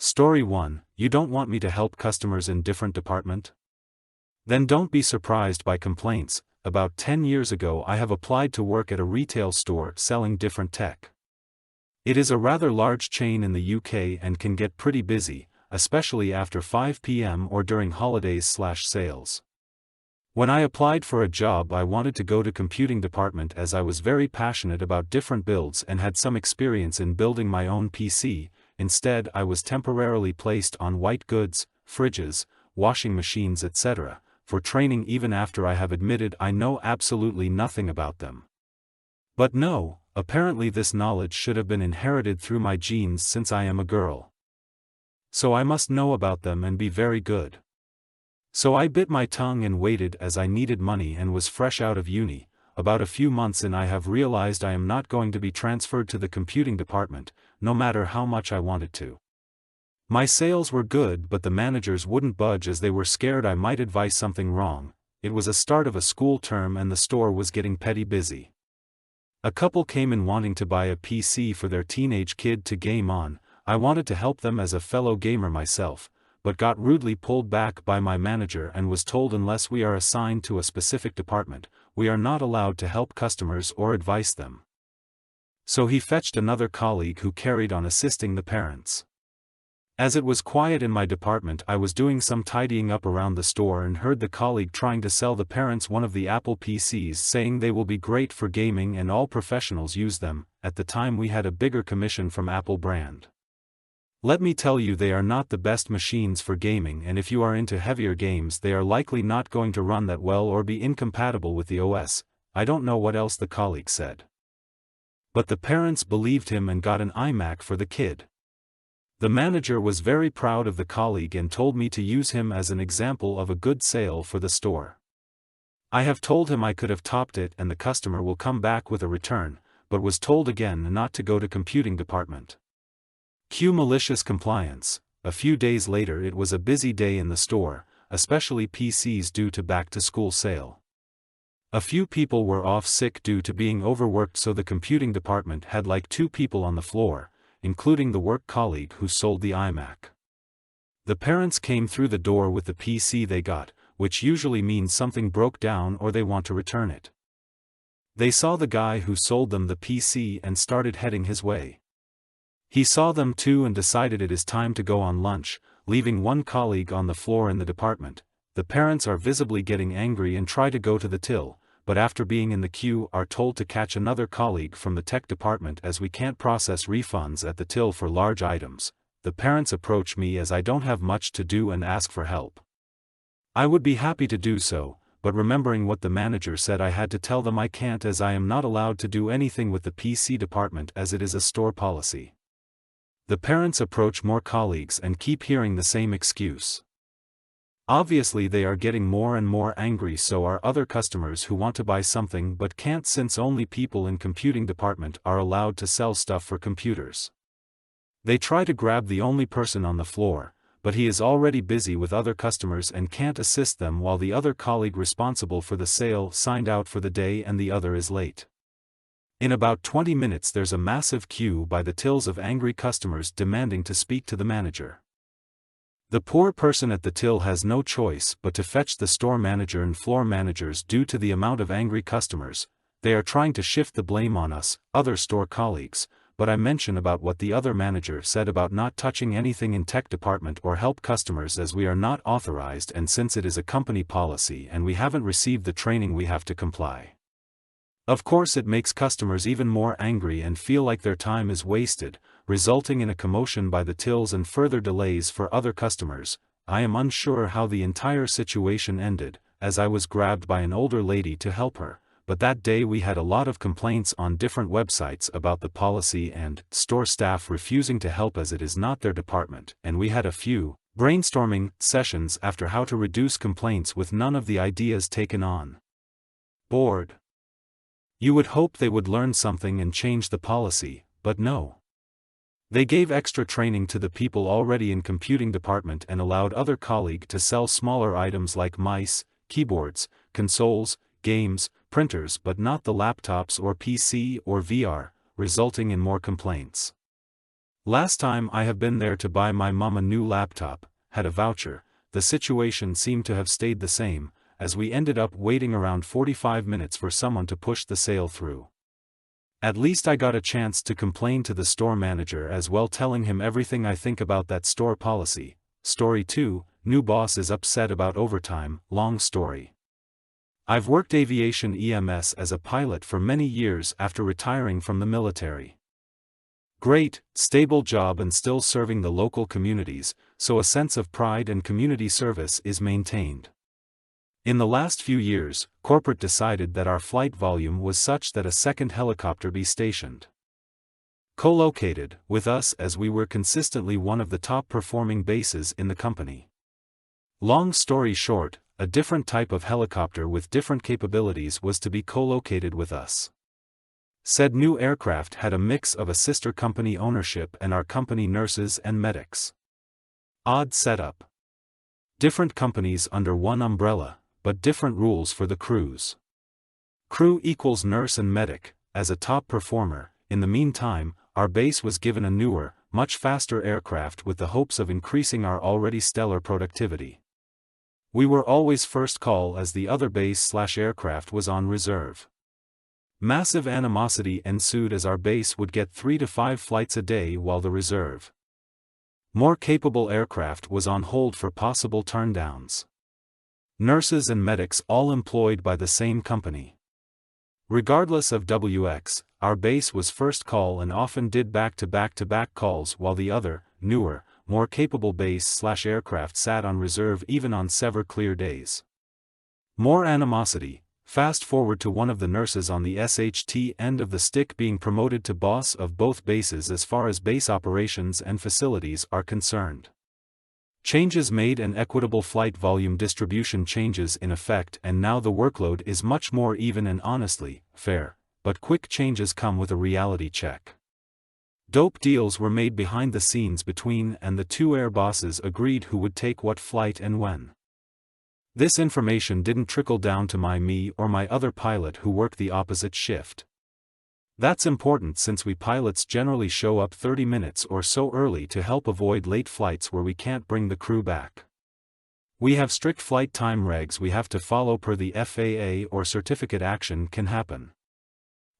Story 1, you don't want me to help customers in different department? Then don't be surprised by complaints. About 10 years ago I have applied to work at a retail store selling different tech. It is a rather large chain in the UK and can get pretty busy, especially after 5 p.m. or during holidays/sales. When I applied for a job I wanted to go to computing department as I was very passionate about different builds and had some experience in building my own PC. Instead I was temporarily placed on white goods, fridges, washing machines etc., for training even after I have admitted I know absolutely nothing about them. But no, apparently this knowledge should have been inherited through my genes since I am a girl. So I must know about them and be very good. So I bit my tongue and waited as I needed money and was fresh out of uni. About a few months in I have realized I am not going to be transferred to the computing department, no matter how much I wanted to. My sales were good but the managers wouldn't budge as they were scared I might advise something wrong. It was a start of a school term and the store was getting petty busy. A couple came in wanting to buy a PC for their teenage kid to game on. I wanted to help them as a fellow gamer myself, but got rudely pulled back by my manager and was told unless we are assigned to a specific department, we are not allowed to help customers or advise them. So he fetched another colleague who carried on assisting the parents. As it was quiet in my department I was doing some tidying up around the store and heard the colleague trying to sell the parents one of the Apple PCs saying they will be great for gaming and all professionals use them. At the time we had a bigger commission from Apple brand. Let me tell you they are not the best machines for gaming and if you are into heavier games they are likely not going to run that well or be incompatible with the OS. I don't know what else the colleague said. But the parents believed him and got an iMac for the kid. The manager was very proud of the colleague and told me to use him as an example of a good sale for the store. I have told him I could have topped it and the customer will come back with a return, but was told again not to go to computing department. Cue malicious compliance. A few days later it was a busy day in the store, especially PCs due to back-to-school sale. A few people were off sick due to being overworked so the computing department had like 2 people on the floor, including the work colleague who sold the iMac. The parents came through the door with the PC they got, which usually means something broke down or they want to return it. They saw the guy who sold them the PC and started heading his way. He saw them too and decided it is time to go on lunch, leaving one colleague on the floor in the department. The parents are visibly getting angry and try to go to the till, but after being in the queue are told to catch another colleague from the tech department as we can't process refunds at the till for large items. The parents approach me as I don't have much to do and ask for help. I would be happy to do so, but remembering what the manager said I had to tell them I can't as I am not allowed to do anything with the PC department as it is a store policy. The parents approach more colleagues and keep hearing the same excuse. Obviously they are getting more and more angry, so are other customers who want to buy something but can't since only people in computing department are allowed to sell stuff for computers. They try to grab the only person on the floor, but he is already busy with other customers and can't assist them while the other colleague responsible for the sale signed out for the day and the other is late. In about 20 minutes there's a massive queue by the tills of angry customers demanding to speak to the manager. The poor person at the till has no choice but to fetch the store manager and floor managers due to the amount of angry customers. They are trying to shift the blame on us, other store colleagues, but I mention about what the other manager said about not touching anything in tech department or help customers as we are not authorized and since it is a company policy and we haven't received the training we have to comply. Of course it makes customers even more angry and feel like their time is wasted, resulting in a commotion by the tills and further delays for other customers. I am unsure how the entire situation ended, as I was grabbed by an older lady to help her, but that day we had a lot of complaints on different websites about the policy and store staff refusing to help as it is not their department, and we had a few brainstorming sessions after how to reduce complaints with none of the ideas taken on board. You would hope they would learn something and change the policy, but no. They gave extra training to the people already in computing department and allowed other colleague to sell smaller items like mice, keyboards, consoles, games, printers but not the laptops or PC or VR, resulting in more complaints. Last time I have been there to buy my mum a new laptop, had a voucher, the situation seemed to have stayed the same, as we ended up waiting around 45 minutes for someone to push the sale through. At least I got a chance to complain to the store manager as well, telling him everything I think about that store policy. Story 2, new boss is upset about overtime, long story. I've worked aviation EMS as a pilot for many years after retiring from the military. Great, stable job and still serving the local communities, so a sense of pride and community service is maintained. In the last few years, corporate decided that our flight volume was such that a second helicopter be stationed, co-located with us, as we were consistently one of the top performing bases in the company. Long story short, a different type of helicopter with different capabilities was to be co-located with us. Said new aircraft had a mix of a sister company ownership and our company nurses and medics. Odd setup. Different companies under one umbrella, but different rules for the crews. Crew equals nurse and medic, as a top performer. In the meantime, our base was given a newer, much faster aircraft with the hopes of increasing our already stellar productivity. We were always first call as the other base/aircraft was on reserve. Massive animosity ensued as our base would get 3 to 5 flights a day while the reserve, more capable aircraft was on hold for possible turndowns. Nurses and medics all employed by the same company. Regardless of WX, our base was first call and often did back-to-back calls while the other, newer, more capable base/aircraft sat on reserve even on several clear days. More animosity. Fast forward to one of the nurses on the SHT end of the stick being promoted to boss of both bases as far as base operations and facilities are concerned. Changes made and equitable flight volume distribution changes in effect, and now the workload is much more even and honestly fair, but quick changes come with a reality check. Dope deals were made behind the scenes between, and the two air bosses agreed who would take what flight and when. This information didn't trickle down to me or my other pilot who worked the opposite shift. That's important since we pilots generally show up 30 minutes or so early to help avoid late flights where we can't bring the crew back. We have strict flight time regs we have to follow per the FAA, or certificate action can happen.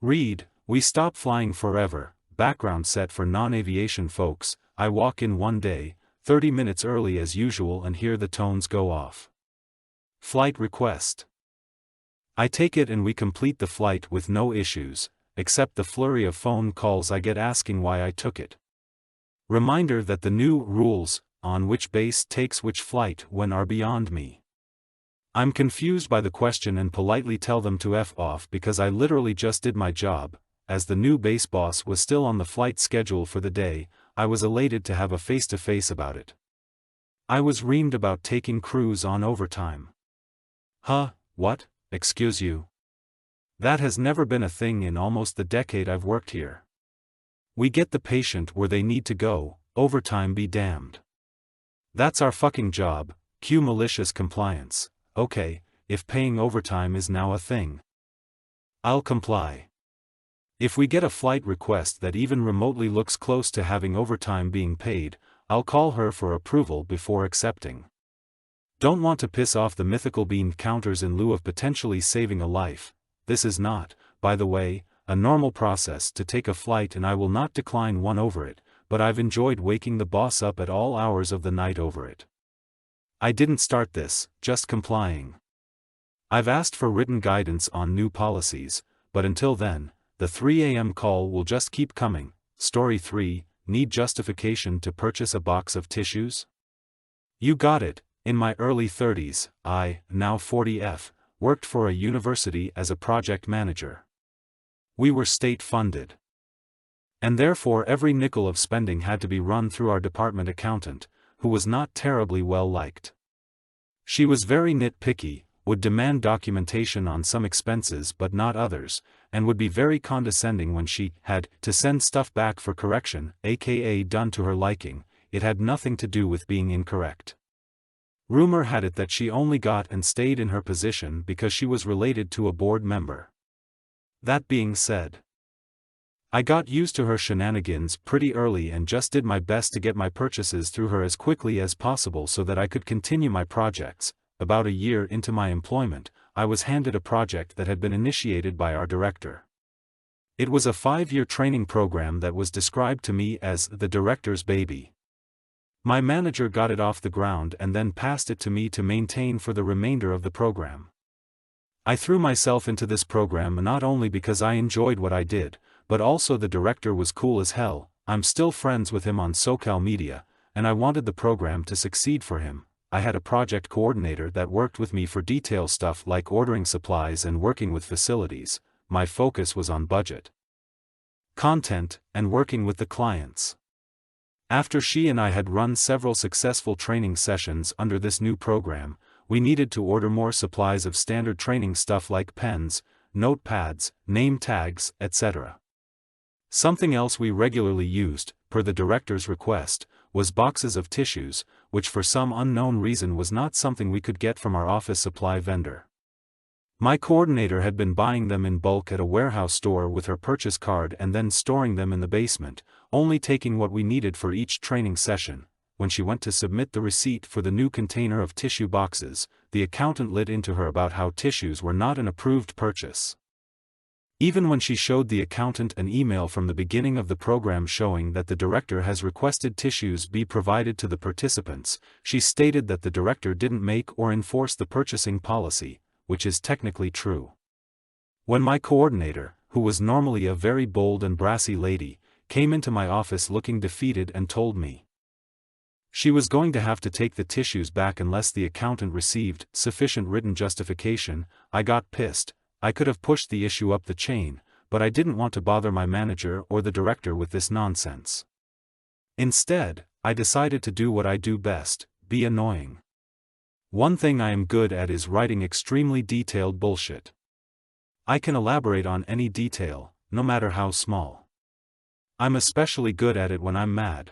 Read, we stop flying forever. Background set for non-aviation folks. I walk in one day, 30 minutes early as usual, and hear the tones go off. Flight request. I take it and we complete the flight with no issues, except the flurry of phone calls I get asking why I took it. Reminder that the new rules on which base takes which flight when are beyond me. I'm confused by the question and politely tell them to F off because I literally just did my job. As the new base boss was still on the flight schedule for the day, I was elated to have a face-to-face about it. I was reamed about taking crews on overtime. Huh, what, excuse you? That has never been a thing in almost the decade I've worked here. We get the patient where they need to go, overtime be damned. That's our fucking job. Cue malicious compliance. Okay, if paying overtime is now a thing, I'll comply. If we get a flight request that even remotely looks close to having overtime being paid, I'll call her for approval before accepting. Don't want to piss off the mythical bean counters in lieu of potentially saving a life. This is not, by the way, a normal process to take a flight, and I will not decline one over it, but I've enjoyed waking the boss up at all hours of the night over it. I didn't start this, just complying. I've asked for written guidance on new policies, but until then, the 3 a.m. call will just keep coming. Story 3, need justification to purchase a box of tissues? You got it. In my early 30s, I, now 40F, worked for a university as a project manager. We were state-funded. And therefore every nickel of spending had to be run through our department accountant, who was not terribly well liked. She was very nitpicky, would demand documentation on some expenses but not others, and would be very condescending when she had to send stuff back for correction, aka done to her liking. It had nothing to do with being incorrect. Rumor had it that she only got and stayed in her position because she was related to a board member. That being said, I got used to her shenanigans pretty early and just did my best to get my purchases through her as quickly as possible so that I could continue my projects. About a year into my employment, I was handed a project that had been initiated by our director. It was a 5-year training program that was described to me as the director's baby. My manager got it off the ground and then passed it to me to maintain for the remainder of the program. I threw myself into this program not only because I enjoyed what I did, but also the director was cool as hell. I'm still friends with him on social media, and I wanted the program to succeed for him. I had a project coordinator that worked with me for detail stuff like ordering supplies and working with facilities. My focus was on budget, content, and working with the clients. After she and I had run several successful training sessions under this new program, we needed to order more supplies of standard training stuff like pens, notepads, name tags, etc. Something else we regularly used, per the director's request, was boxes of tissues, which for some unknown reason was not something we could get from our office supply vendor. My coordinator had been buying them in bulk at a warehouse store with her purchase card and then storing them in the basement, only taking what we needed for each training session. When she went to submit the receipt for the new container of tissue boxes, the accountant lit into her about how tissues were not an approved purchase. Even when she showed the accountant an email from the beginning of the program showing that the director has requested tissues be provided to the participants, she stated that the director didn't make or enforce the purchasing policy, which is technically true. When my coordinator, who was normally a very bold and brassy lady, came into my office looking defeated and told me she was going to have to take the tissues back unless the accountant received sufficient written justification, I got pissed. I could have pushed the issue up the chain, but I didn't want to bother my manager or the director with this nonsense. Instead, I decided to do what I do best, be annoying. One thing I am good at is writing extremely detailed bullshit. I can elaborate on any detail, no matter how small. I'm especially good at it when I'm mad.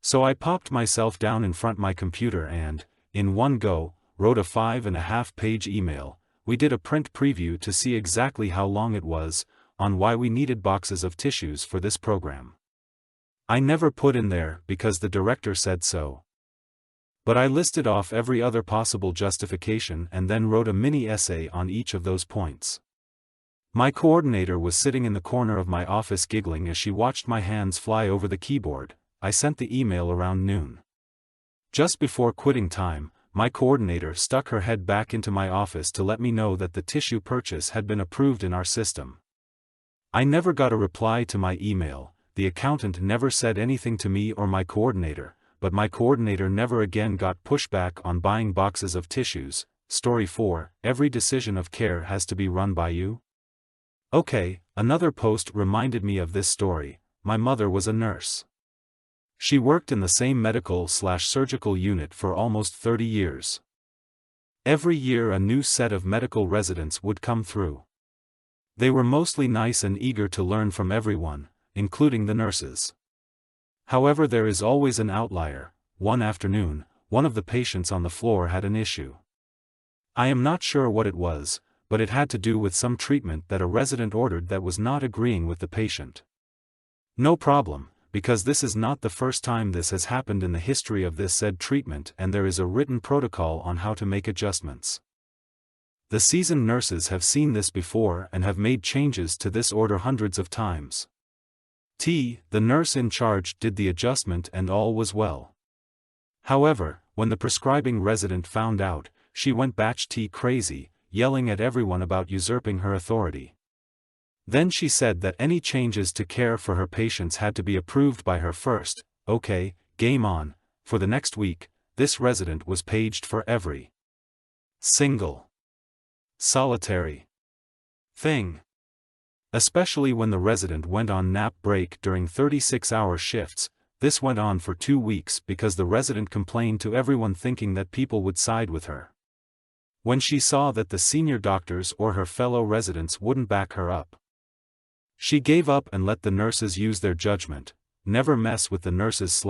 So I popped myself down in front my computer and, in one go, wrote a 5.5-page email. We did a print preview to see exactly how long it was, on why we needed boxes of tissues for this program. I never put in there because the director said so. But I listed off every other possible justification and then wrote a mini essay on each of those points. My coordinator was sitting in the corner of my office giggling as she watched my hands fly over the keyboard. I sent the email around noon. Just before quitting time, my coordinator stuck her head back into my office to let me know that the tissue purchase had been approved in our system. I never got a reply to my email. The accountant never said anything to me or my coordinator, but my coordinator never again got pushback on buying boxes of tissues. Story 4, every decision of care has to be run by you? Okay, another post reminded me of this story. My mother was a nurse. She worked in the same medical/surgical unit for almost 30 years. Every year a new set of medical residents would come through. They were mostly nice and eager to learn from everyone, including the nurses. However, there is always an outlier. One afternoon, one of the patients on the floor had an issue. I am not sure what it was, but it had to do with some treatment that a resident ordered that was not agreeing with the patient. No problem, because this is not the first time this has happened in the history of this said treatment and there is a written protocol on how to make adjustments. The seasoned nurses have seen this before and have made changes to this order hundreds of times. The nurse in charge did the adjustment and all was well. However, when the prescribing resident found out, she went batshit crazy, yelling at everyone about usurping her authority. Then she said that any changes to care for her patients had to be approved by her first. Okay, game on. For the next week, this resident was paged for every single solitary thing. Especially when the resident went on nap break during 36-hour shifts. This went on for 2 weeks because the resident complained to everyone thinking that people would side with her. When she saw that the senior doctors or her fellow residents wouldn't back her up, she gave up and let the nurses use their judgment. Never mess with the nurses.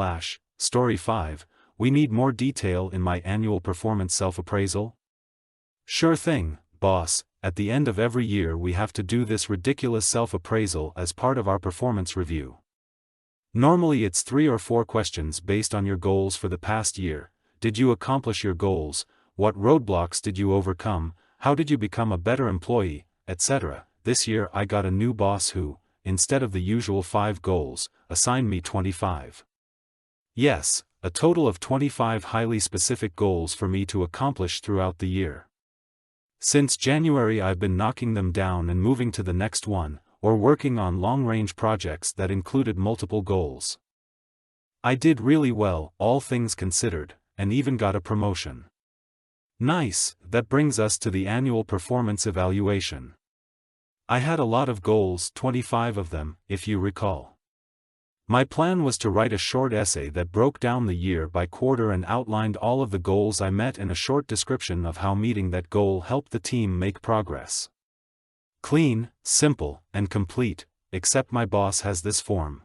Story 5, we need more detail in my annual performance self-appraisal? Sure thing, boss. at the end of every year we have to do this ridiculous self-appraisal as part of our performance review. Normally it's 3 or 4 questions based on your goals for the past year. Did you accomplish your goals? What roadblocks did you overcome? How did you become a better employee? Etc. This year I got a new boss who, instead of the usual 5 goals, assigned me 25. Yes, a total of 25 highly specific goals for me to accomplish throughout the year. Since January I've been knocking them down and moving to the next one, or working on long-range projects that included multiple goals. I did really well, all things considered, and even got a promotion. Nice, that brings us to the annual performance evaluation. I had a lot of goals, 25 of them, if you recall. My plan was to write a short essay that broke down the year by quarter and outlined all of the goals I met and a short description of how meeting that goal helped the team make progress. Clean, simple, and complete, except my boss has this form.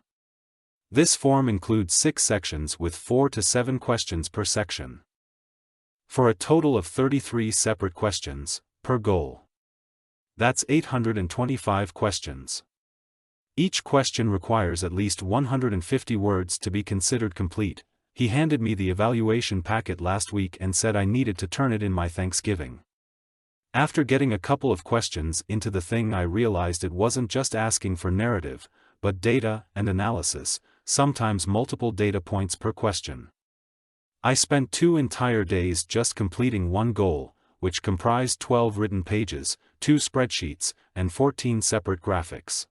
This form includes 6 sections with 4 to 7 questions per section. For a total of 33 separate questions, per goal. That's 825 questions. Each question requires at least 150 words to be considered complete. He handed me the evaluation packet last week and said I needed to turn it in my Thanksgiving. After getting a couple of questions into the thing I realized it wasn't just asking for narrative, but data and analysis, sometimes multiple data points per question. I spent 2 entire days just completing one goal, which comprised 12 written pages, 2 spreadsheets, and 14 separate graphics.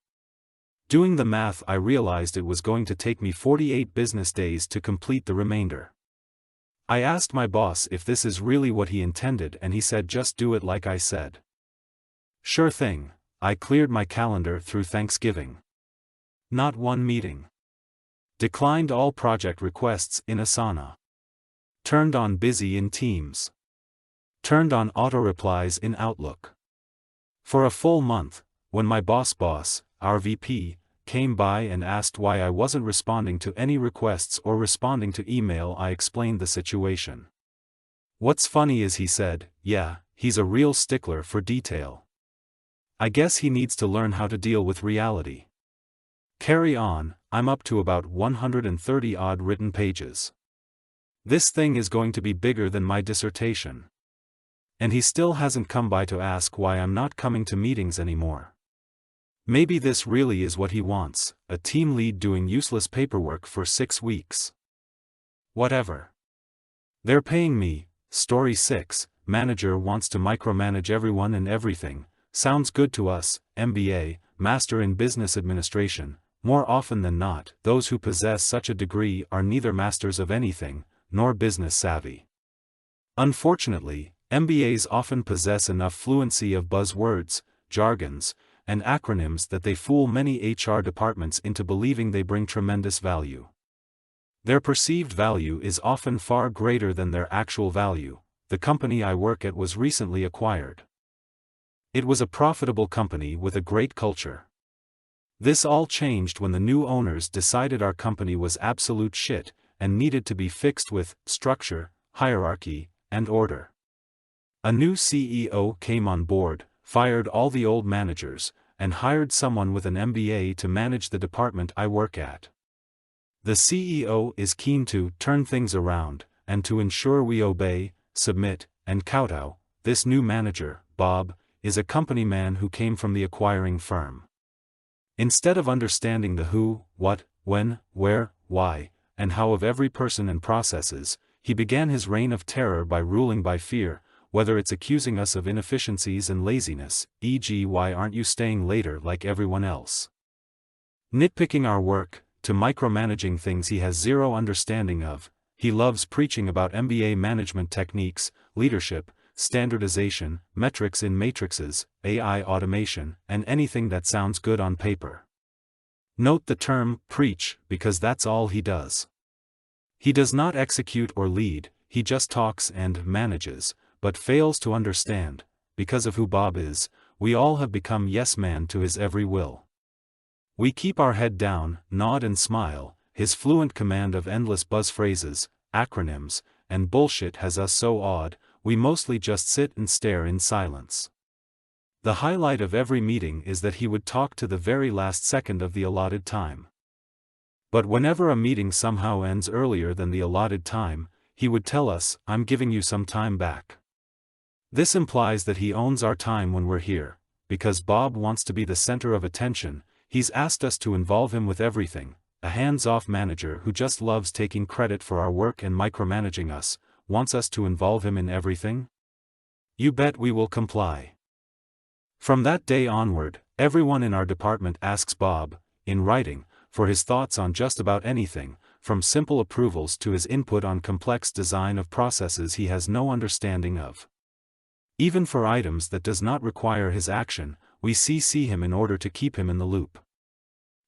Doing the math I realized it was going to take me 48 business days to complete the remainder. I asked my boss if this is really what he intended and he said just do it like I said. Sure thing, I cleared my calendar through Thanksgiving. Not one meeting. Declined all project requests in Asana. Turned on Busy in Teams. Turned on auto-replies in Outlook. For a full month, when my boss, our VP, came by and asked why I wasn't responding to any requests or responding to email, I explained the situation. What's funny is he said, yeah, he's a real stickler for detail. I guess he needs to learn how to deal with reality. Carry on, I'm up to about 130 odd written pages. This thing is going to be bigger than my dissertation. And he still hasn't come by to ask why I'm not coming to meetings anymore. Maybe this really is what he wants, a team lead doing useless paperwork for 6 weeks. Whatever. They're paying me. Story 6, manager wants to micromanage everyone and everything. Sounds good to us. MBA, Master in Business Administration. More often than not, those who possess such a degree are neither masters of anything, nor business savvy. Unfortunately, MBAs often possess enough fluency of buzzwords, jargons, and acronyms that they fool many HR departments into believing they bring tremendous value. Their perceived value is often far greater than their actual value. The company I work at was recently acquired. It was a profitable company with a great culture. This all changed when the new owners decided our company was absolute shit, and needed to be fixed with structure, hierarchy, and order. A new CEO came on board, fired all the old managers, and hired someone with an MBA to manage the department I work at. The CEO is keen to turn things around, and to ensure we obey, submit, and kowtow. This new manager, Bob, is a company man who came from the acquiring firm. Instead of understanding the who, what, when, where, why, and how of every person and processes, he began his reign of terror by ruling by fear, whether it's accusing us of inefficiencies and laziness, e.g. why aren't you staying later like everyone else? Nitpicking our work, to micromanaging things he has zero understanding of. He loves preaching about MBA management techniques, leadership, standardization, metrics in matrices, AI automation, and anything that sounds good on paper. Note the term, preach, because that's all he does. He does not execute or lead, he just talks and manages, but fails to understand. Because of who Bob is, we all have become yes man to his every will. We keep our head down, nod and smile. His fluent command of endless buzz phrases, acronyms, and bullshit has us so awed, we mostly just sit and stare in silence. The highlight of every meeting is that he would talk to the very last second of the allotted time. But whenever a meeting somehow ends earlier than the allotted time, he would tell us, "I'm giving you some time back." This implies that he owns our time when we're here. Because Bob wants to be the center of attention, he's asked us to involve him with everything. A hands-off manager who just loves taking credit for our work and micromanaging us, wants us to involve him in everything? You bet we will comply. From that day onward, everyone in our department asks Bob, in writing, for his thoughts on just about anything, from simple approvals to his input on complex design of processes he has no understanding of. Even for items that does not require his action, we CC him in order to keep him in the loop.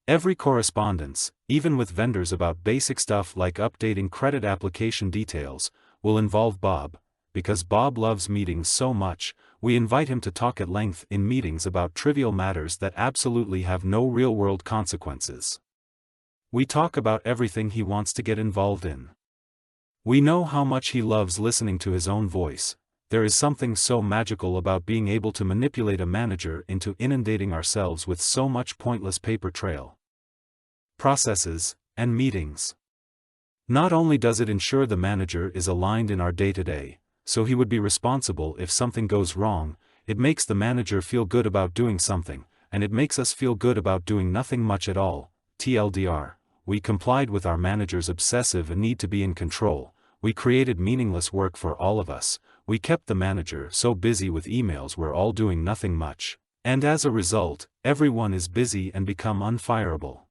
Every correspondence, even with vendors about basic stuff like updating credit application details, will involve Bob. Because Bob loves meetings so much, we invite him to talk at length in meetings about trivial matters that absolutely have no real-world consequences. We talk about everything he wants to get involved in. We know how much he loves listening to his own voice. There is something so magical about being able to manipulate a manager into inundating ourselves with so much pointless paper trail, processes, and meetings. Not only does it ensure the manager is aligned in our day-to-day, so he would be responsible if something goes wrong, it makes the manager feel good about doing something, and it makes us feel good about doing nothing much at all. TLDR, we complied with our manager's obsessive need to be in control. We created meaningless work for all of us. We kept the manager so busy with emails we're all doing nothing much. And as a result, everyone is busy and become unfireable.